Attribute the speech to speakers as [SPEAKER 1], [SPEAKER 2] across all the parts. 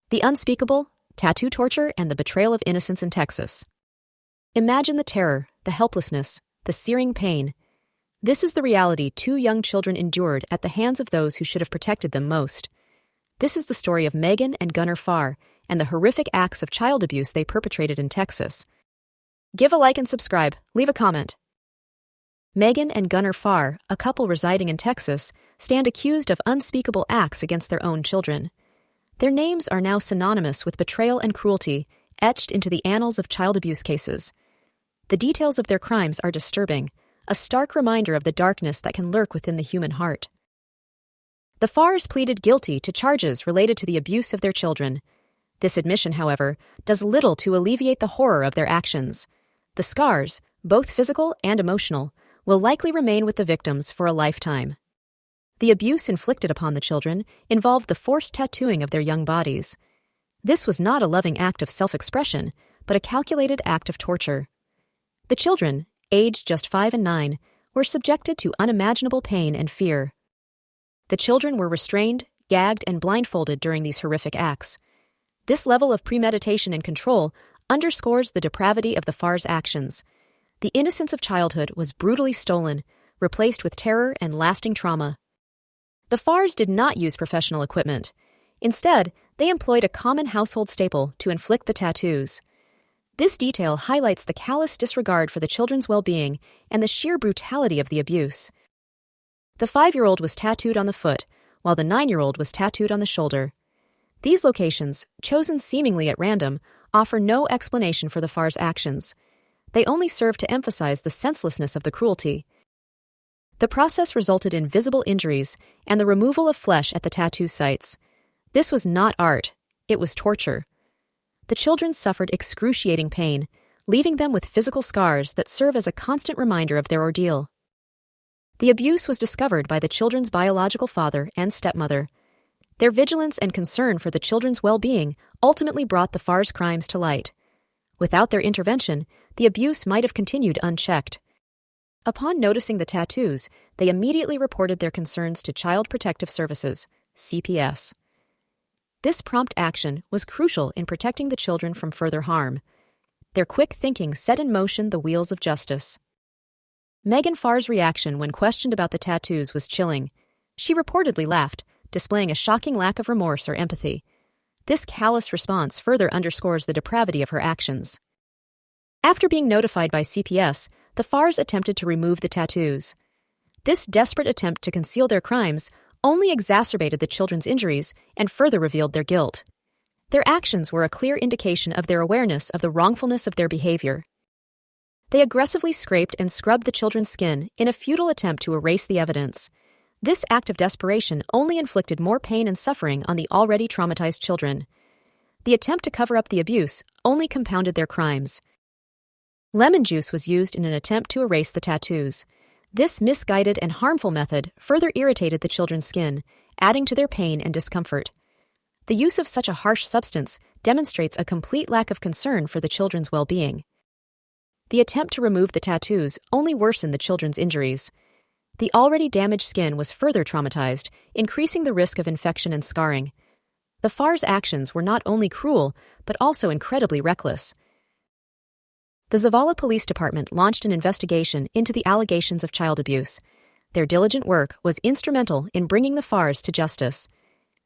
[SPEAKER 1] The Unspeakable, Tattoo Torture, and the Betrayal of Innocence in Texas. Imagine the terror, the helplessness, the searing pain. This is the reality two young children endured at the hands of those who should have protected them most. This is the story of Megan and Gunner Farr and the horrific acts of child abuse they perpetrated in Texas. Give a like and subscribe. Leave a comment. Megan and Gunner Farr, a couple residing in Texas, stand accused of unspeakable acts against their own children. Their names are now synonymous with betrayal and cruelty, etched into the annals of child abuse cases. The details of their crimes are disturbing, a stark reminder of the darkness that can lurk within the human heart. The Farrs pleaded guilty to charges related to the abuse of their children. This admission, however, does little to alleviate the horror of their actions. The scars, both physical and emotional, will likely remain with the victims for a lifetime. The abuse inflicted upon the children involved the forced tattooing of their young bodies. This was not a loving act of self-expression, but a calculated act of torture. The children, aged just 5 and 9, were subjected to unimaginable pain and fear. The children were restrained, gagged, and blindfolded during these horrific acts. This level of premeditation and control underscores the depravity of the Farrs' actions. The innocence of childhood was brutally stolen, replaced with terror and lasting trauma. The Farrs did not use professional equipment. Instead, they employed a common household staple to inflict the tattoos. This detail highlights the callous disregard for the children's well-being and the sheer brutality of the abuse. The 5-year-old was tattooed on the foot, while the 9-year-old was tattooed on the shoulder. These locations, chosen seemingly at random, offer no explanation for the Farrs' actions. They only serve to emphasize the senselessness of the cruelty. The process resulted in visible injuries and the removal of flesh at the tattoo sites. This was not art, it was torture. The children suffered excruciating pain, leaving them with physical scars that serve as a constant reminder of their ordeal. The abuse was discovered by the children's biological father and stepmother. Their vigilance and concern for the children's well-being ultimately brought the Farrs' crimes to light. Without their intervention, the abuse might have continued unchecked. Upon noticing the tattoos, they immediately reported their concerns to Child Protective Services, CPS. This prompt action was crucial in protecting the children from further harm. Their quick thinking set in motion the wheels of justice. Megan Farr's reaction when questioned about the tattoos was chilling. She reportedly laughed, displaying a shocking lack of remorse or empathy. This callous response further underscores the depravity of her actions. After being notified by CPS, the Farrs attempted to remove the tattoos. This desperate attempt to conceal their crimes only exacerbated the children's injuries and further revealed their guilt. Their actions were a clear indication of their awareness of the wrongfulness of their behavior. They aggressively scraped and scrubbed the children's skin in a futile attempt to erase the evidence. This act of desperation only inflicted more pain and suffering on the already traumatized children. The attempt to cover up the abuse only compounded their crimes. Lemon juice was used in an attempt to erase the tattoos. This misguided and harmful method further irritated the children's skin, adding to their pain and discomfort. The use of such a harsh substance demonstrates a complete lack of concern for the children's well-being. The attempt to remove the tattoos only worsened the children's injuries. The already damaged skin was further traumatized, increasing the risk of infection and scarring. The Farrs' actions were not only cruel, but also incredibly reckless. The Zavala Police Department launched an investigation into the allegations of child abuse. Their diligent work was instrumental in bringing the Farrs to justice.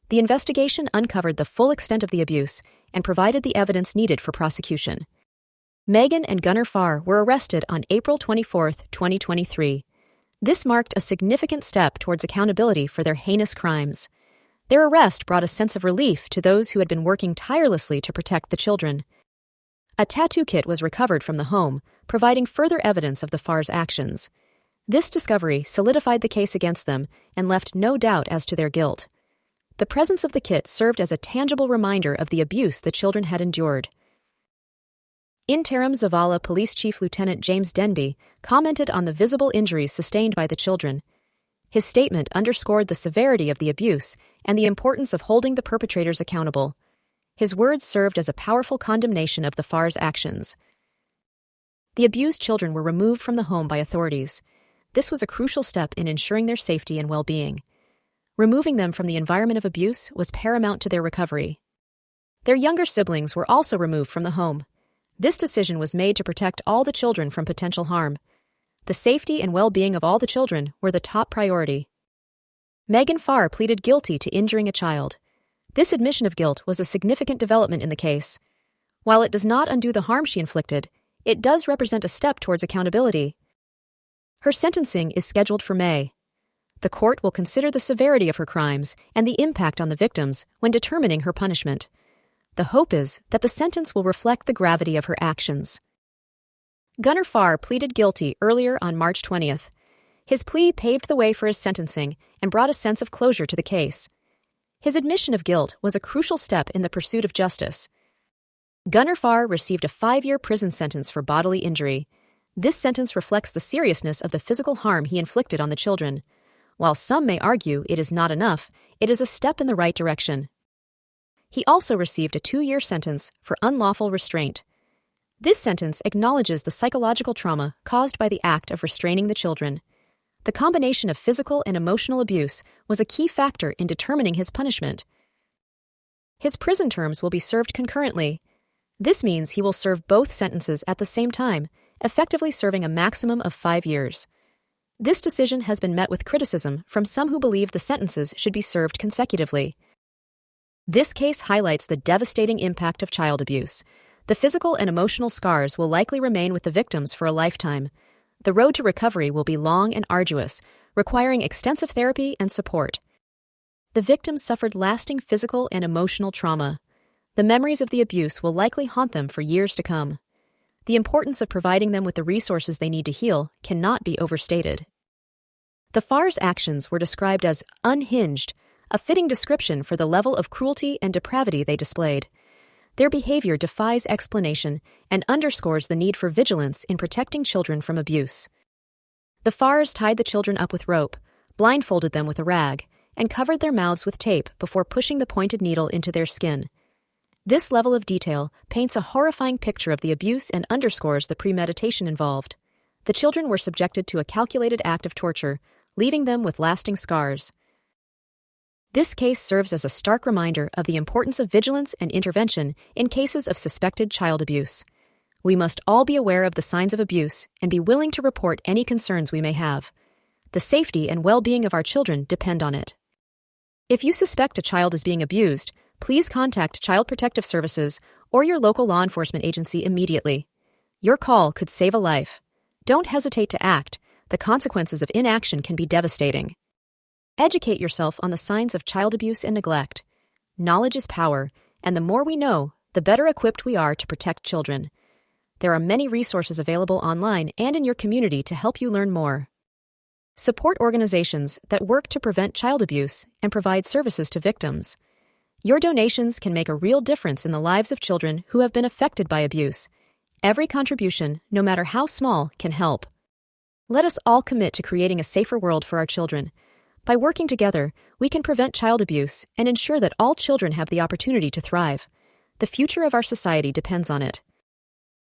[SPEAKER 1] The investigation uncovered the full extent of the abuse and provided the evidence needed for prosecution. Megan and Gunner Farr were arrested on April 24, 2023. This marked a significant step towards accountability for their heinous crimes. Their arrest brought a sense of relief to those who had been working tirelessly to protect the children. A tattoo kit was recovered from the home, providing further evidence of the Farrs' actions. This discovery solidified the case against them and left no doubt as to their guilt. The presence of the kit served as a tangible reminder of the abuse the children had endured. Interim Zavala Police Chief Lieutenant James Denby commented on the visible injuries sustained by the children. His statement underscored the severity of the abuse and the importance of holding the perpetrators accountable. His words served as a powerful condemnation of the Farrs' actions. The abused children were removed from the home by authorities. This was a crucial step in ensuring their safety and well-being. Removing them from the environment of abuse was paramount to their recovery. Their younger siblings were also removed from the home. This decision was made to protect all the children from potential harm. The safety and well-being of all the children were the top priority. Megan Farr pleaded guilty to injuring a child. This admission of guilt was a significant development in the case. While it does not undo the harm she inflicted, it does represent a step towards accountability. Her sentencing is scheduled for May. The court will consider the severity of her crimes and the impact on the victims when determining her punishment. The hope is that the sentence will reflect the gravity of her actions. Gunner Farr pleaded guilty earlier on March 20th. His plea paved the way for his sentencing and brought a sense of closure to the case. His admission of guilt was a crucial step in the pursuit of justice. Gunner Farr received a 5-year prison sentence for bodily injury. This sentence reflects the seriousness of the physical harm he inflicted on the children. While some may argue it is not enough, it is a step in the right direction. He also received a 2-year sentence for unlawful restraint. This sentence acknowledges the psychological trauma caused by the act of restraining the children. The combination of physical and emotional abuse was a key factor in determining his punishment. His prison terms will be served concurrently. This means he will serve both sentences at the same time, effectively serving a maximum of 5 years. This decision has been met with criticism from some who believe the sentences should be served consecutively. This case highlights the devastating impact of child abuse. The physical and emotional scars will likely remain with the victims for a lifetime. The road to recovery will be long and arduous, requiring extensive therapy and support. The victims suffered lasting physical and emotional trauma. The memories of the abuse will likely haunt them for years to come. The importance of providing them with the resources they need to heal cannot be overstated. The Farrs' actions were described as unhinged, a fitting description for the level of cruelty and depravity they displayed. Their behavior defies explanation and underscores the need for vigilance in protecting children from abuse. The Farrs tied the children up with rope, blindfolded them with a rag, and covered their mouths with tape before pushing the pointed needle into their skin. This level of detail paints a horrifying picture of the abuse and underscores the premeditation involved. The children were subjected to a calculated act of torture, leaving them with lasting scars. This case serves as a stark reminder of the importance of vigilance and intervention in cases of suspected child abuse. We must all be aware of the signs of abuse and be willing to report any concerns we may have. The safety and well-being of our children depend on it. If you suspect a child is being abused, please contact Child Protective Services or your local law enforcement agency immediately. Your call could save a life. Don't hesitate to act. The consequences of inaction can be devastating. Educate yourself on the signs of child abuse and neglect. Knowledge is power, and the more we know, the better equipped we are to protect children. There are many resources available online and in your community to help you learn more. Support organizations that work to prevent child abuse and provide services to victims. Your donations can make a real difference in the lives of children who have been affected by abuse. Every contribution, no matter how small, can help. Let us all commit to creating a safer world for our children. By working together, we can prevent child abuse and ensure that all children have the opportunity to thrive. The future of our society depends on it.